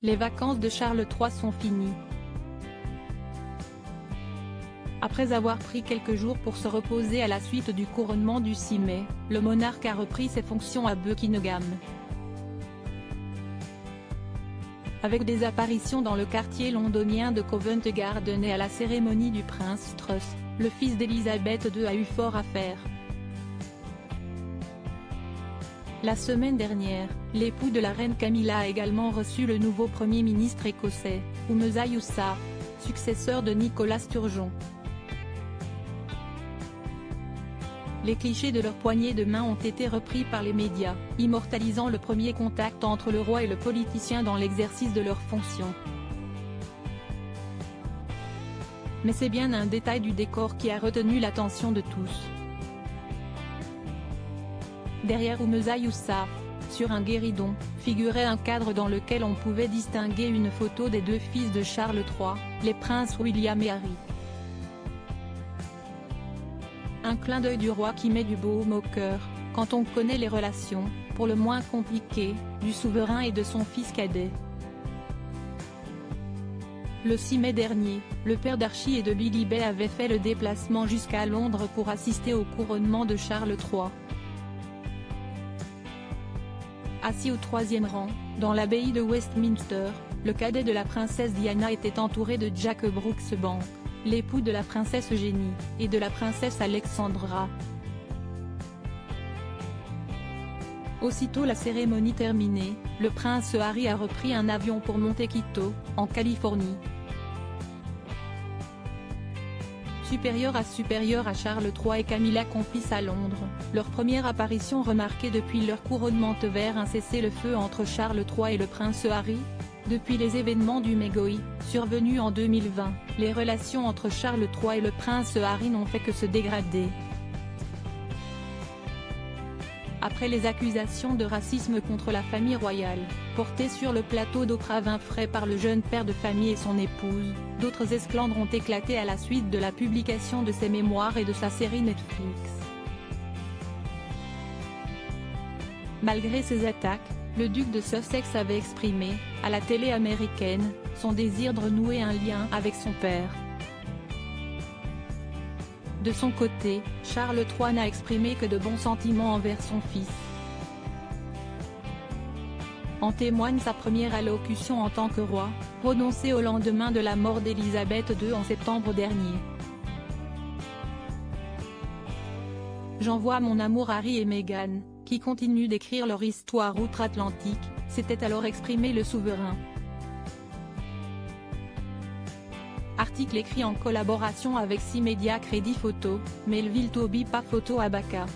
Les vacances de Charles III sont finies. Après avoir pris quelques jours pour se reposer à la suite du couronnement du 6 mai, le monarque a repris ses fonctions à Buckingham. Avec des apparitions dans le quartier londonien de Covent Garden et à la cérémonie du prince Truss, le fils d'Elisabeth II a eu fort à faire. La semaine dernière, l'époux de la reine Camilla a également reçu le nouveau Premier ministre écossais, Humza Yousaf, successeur de Nicolas Sturgeon. Les clichés de leur poignée de main ont été repris par les médias, immortalisant le premier contact entre le roi et le politicien dans l'exercice de leurs fonctions. Mais c'est bien un détail du décor qui a retenu l'attention de tous. Derrière Humza Yousaf, sur un guéridon, figurait un cadre dans lequel on pouvait distinguer une photo des deux fils de Charles III, les princes William et Harry. Un clin d'œil du roi qui met du baume au cœur, quand on connaît les relations, pour le moins compliquées, du souverain et de son fils cadet. Le 6 mai dernier, le père d'Archie et de Lilibet avait fait le déplacement jusqu'à Londres pour assister au couronnement de Charles III. Assis au troisième rang, dans l'abbaye de Westminster, le cadet de la princesse Diana était entouré de Jack Brooksbank, l'époux de la princesse Eugénie, et de la princesse Alexandra. Aussitôt la cérémonie terminée, le prince Harry a repris un avion pour Montecito, en Californie. Supérieur à Charles III et Camilla complices à Londres, leur première apparition remarquée depuis leur couronnement vers un cessez-le-feu entre Charles III et le prince Harry. Depuis les événements du Mégoï, survenus en 2020, les relations entre Charles III et le prince Harry n'ont fait que se dégrader. Après les accusations de racisme contre la famille royale, portées sur le plateau d'Oprah Winfrey par le jeune père de famille et son épouse, d'autres esclandres ont éclaté à la suite de la publication de ses mémoires et de sa série Netflix. Malgré ces attaques, le duc de Sussex avait exprimé, à la télé américaine, son désir de renouer un lien avec son père. De son côté, Charles III n'a exprimé que de bons sentiments envers son fils. En témoigne sa première allocution en tant que roi, prononcée au lendemain de la mort d'Élisabeth II en septembre dernier. J'envoie mon amour Harry et Meghan, qui continuent d'écrire leur histoire outre-Atlantique, s'était alors exprimé le souverain. Article écrit en collaboration avec 6 médias Crédit Photo, Melville Toby Photo Abaka.